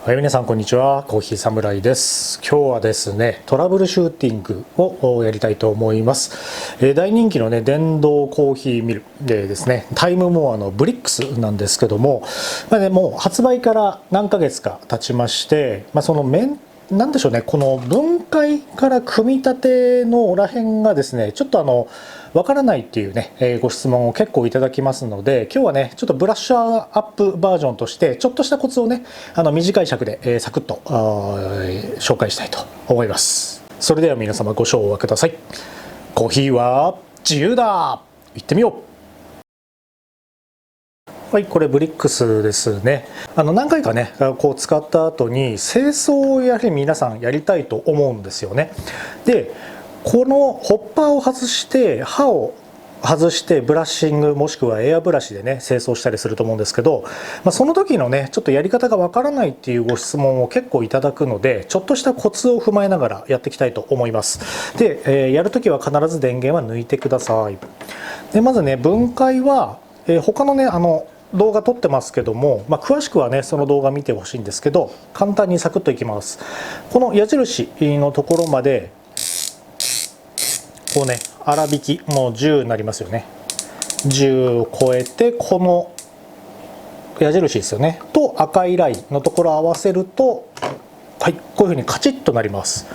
はい、皆さんこんにちは。コーヒーサムライです。今日はですね、トラブルシューティングをやりたいと思います。大人気のね、電動コーヒーミルでですね、タイムモアのブリックスなんですけども、もう発売から何ヶ月か経ちまして、そのなんでしょうね、この分解から組み立てのらへんがですね、ちょっとわからないっていうね、ご質問を結構いただきますので、今日はね、ちょっとブラッシュアップバージョンとして、ちょっとしたコツをね、短い尺で、サクッと紹介したいと思います。それでは皆様ご唱和ください。コーヒーは自由だ。行ってみよう。はい、これブリックスですね。何回かね、こう使った後に清掃をやはり皆さんやりたいと思うんですよね。で、このホッパーを外して刃を外してブラッシングもしくはエアブラシでね清掃したりすると思うんですけど、その時のねちょっとやり方がわからないっていうご質問を結構いただくので、ちょっとしたコツを踏まえながらやっていきたいと思います。で、やる時は必ず電源は抜いてください。でまずね、分解は、他のね動画撮ってますけども、詳しくはねその動画見てほしいんですけど、簡単にサクッといきます。この矢印のところまでこうね、粗挽きもう10になりますよね。10を超えて、この矢印ですよねと赤いラインのところを合わせると、はい、こういうふうにカチッとなります。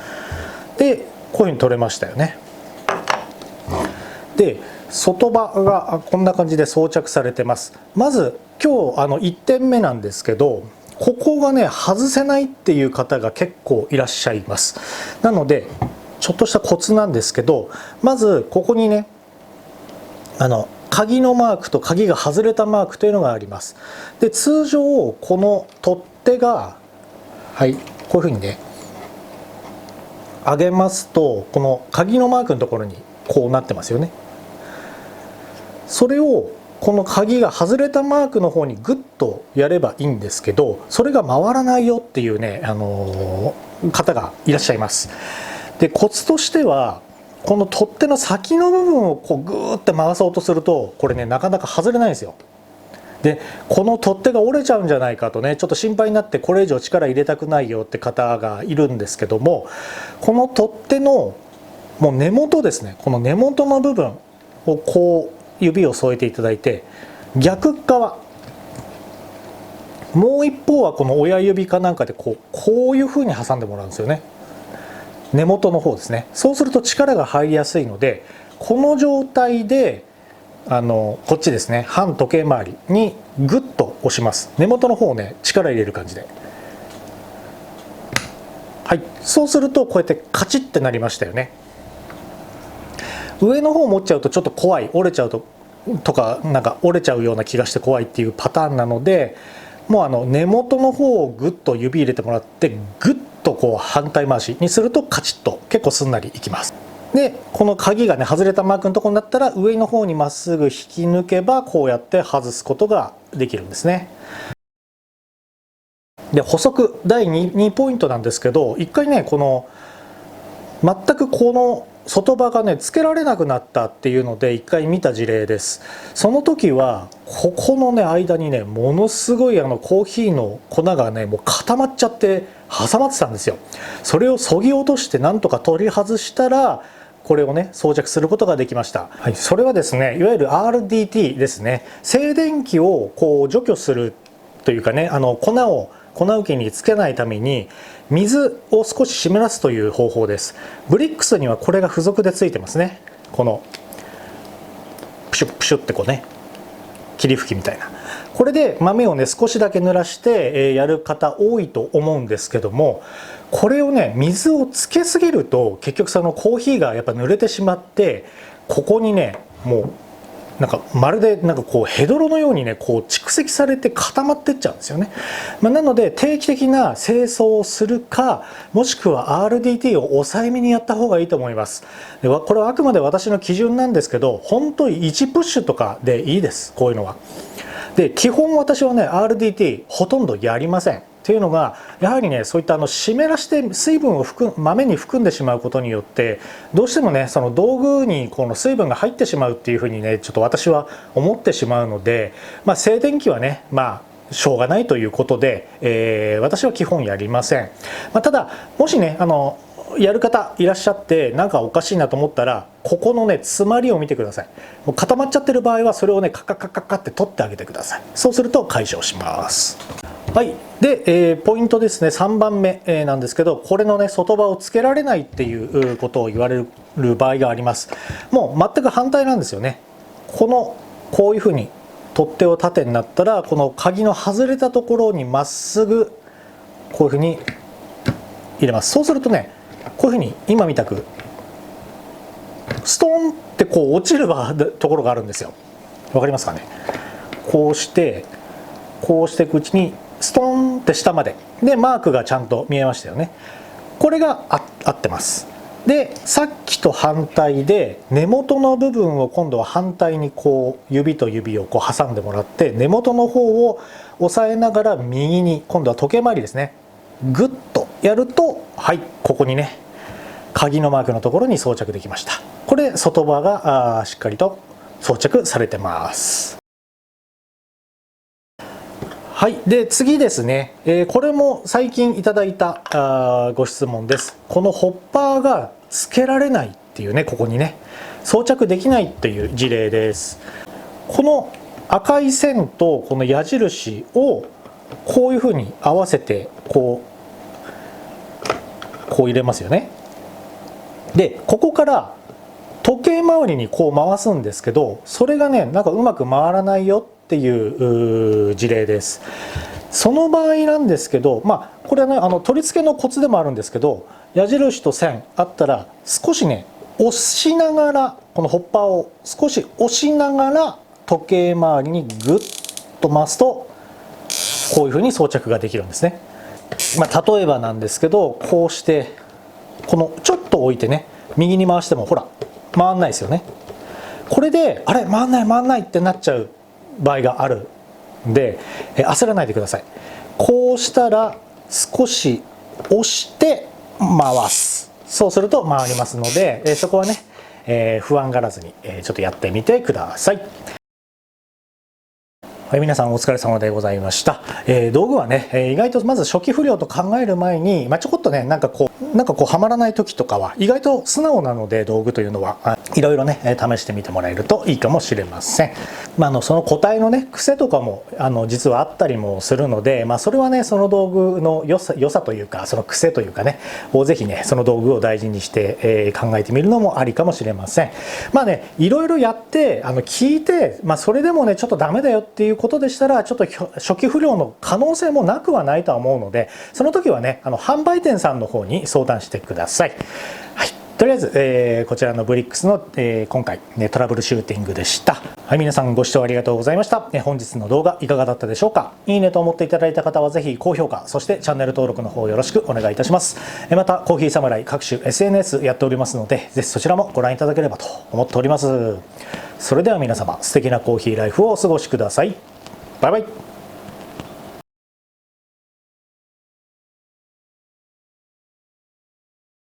でこういうふうに取れましたよね。で外刃がこんな感じで装着されてます。まず今日1点目なんですけど、ここがね外せないっていう方が結構いらっしゃいます。なのでちょっとしたコツなんですけど、まずここにね鍵のマークと鍵が外れたマークというのがあります。で通常この取っ手がはいこういうふうにね上げますと、この鍵のマークのところにこうなってますよね。それをこの鍵が外れたマークの方にグッとやればいいんですけど、それが回らないよっていうね、方がいらっしゃいます。でコツとしては、この取っ手の先の部分をこうグーって回そうとすると、これねなかなか外れないんですよ。でこの取っ手が折れちゃうんじゃないかとねちょっと心配になって、これ以上力入れたくないよって方がいるんですけども、この取っ手のもう根元ですね、この根元の部分をこう指を添えていただいて、逆側もう一方はこの親指かなんかでこういうふうに挟んでもらうんですよね。根元の方ですね。そうすると力が入りやすいので、この状態でこっちですね、反時計回りにグッと押します。根元の方をね力入れる感じで、はい、そうするとこうやってカチッてなりましたよね。上の方を持っちゃうとちょっと怖い、折れちゃうとかなんか折れちゃうような気がして怖いっていうパターンなので、もう根元の方をグッと指入れてもらって、グッとこう反対回しにするとカチッと結構すんなりいきます。でこの鍵がね外れたマークのところになったら、上の方にまっすぐ引き抜けばこうやって外すことができるんですね。で補足第 2ポイントなんですけど、一回ねこの全くこの外刃がねつけられなくなったっていうので一回見た事例です。その時はここのね間にねものすごいコーヒーの粉がねもう固まっちゃって挟まってたんですよ。それを削ぎ落としてなんとか取り外したら、これをね装着することができました。はい、それはですねいわゆる RDT ですね。静電気をこう除去するというかね、粉受けにつけないために水を少し湿らすという方法です。ブリックスにはこれが付属でついてますね。このプシュップシュッってこうね霧吹きみたいな、これで豆をね少しだけ濡らしてやる方多いと思うんですけども、これをね水をつけすぎると結局そのコーヒーがやっぱ濡れてしまって、ここにねもうなんかまるでなんかこうヘドロのようにねこう蓄積されて固まってっちゃうんですよね。なので定期的な清掃をするか、もしくは RDT を抑えめにやった方がいいと思います。でこれはあくまで私の基準なんですけど、本当に1プッシュとかでいいです、こういうのは。で基本私はね RDT ほとんどやりません。っていうのがやはりねそういった湿らして水分を豆に含んでしまうことによって、どうしてもねその道具にこの水分が入ってしまうっていうふうにねちょっと私は思ってしまうので、静電気はねしょうがないということで、私は基本やりません。ただもしねやる方いらっしゃってなんかおかしいなと思ったら、ここのね詰まりを見てください。もう固まっちゃってる場合はそれをねカカカカカって取ってあげてください。そうすると解消します。はい、で、ポイントですね、3番目、なんですけど、これのね外刃をつけられないっていうことを言われる場合があります。もう全く反対なんですよね。こういうふうに取っ手を縦になったら、この鍵の外れたところにまっすぐこういうふうに入れます。そうするとね、こういうふうに今みたくストンってこう落ちるところがあるんですよ。わかりますかね。こうしていくうちにストンって下まででマークがちゃんと見えましたよね。これが合ってます。でさっきと反対で根元の部分を今度は反対にこう指と指をこう挟んでもらって、根元の方を押さえながら右に今度は時計回りですね、グッとやると、はい、ここにね鍵のマークのところに装着できました。これ外刃がしっかりと装着されてます。はい、で次ですね、これも最近いただいたご質問です。このホッパーがつけられないっていうね、ここにね装着できないっていう事例です。この赤い線とこの矢印をこういうふうに合わせてこう入れますよね。でここから時計回りにこう回すんですけど、それがねなんかうまく回らないよっていう事例です。その場合なんですけど、これはね取り付けのコツでもあるんですけど、矢印と線あったら少しね押しながら、このホッパーを少し押しながら時計回りにグッと回すとこういうふうに装着ができるんですね。例えばなんですけど、こうしてこのちょっと置いてね右に回してもほら回んないですよね。これであれ回んないってなっちゃう場合があるんで、焦らないでください。こうしたら少し押して回す。そうすると回りますので、そこはね、不安がらずに、ちょっとやってみてください。はい、皆さんお疲れ様でございました。道具はね、意外とまず初期不良と考える前に、ちょこっとねなんかこうはまらない時とかは意外と素直なので、道具というのはいろいろね試してみてもらえるといいかもしれません。その個体のね癖とかも実はあったりもするので、それはねその道具の良さというか、その癖というかねをぜひねその道具を大事にして、考えてみるのもありかもしれません。いろいろやって聞いて、それでもねちょっとダメだよっていうことでしたら、ちょっと初期不良の可能性もなくはないとは思うので、その時はね販売店さんの方に相談してください。はい、とりあえず、こちらのブリックスの、今回、トラブルシューティングでした。はい、皆さんご視聴ありがとうございました。本日の動画いかがだったでしょうか。いいねと思っていただいた方はぜひ高評価、そしてチャンネル登録の方よろしくお願いいたします。またコーヒーサムライ各種 SNS やっておりますので、ぜひそちらもご覧いただければと思っております。それでは皆様素敵なコーヒーライフをお過ごしください。バイバイ。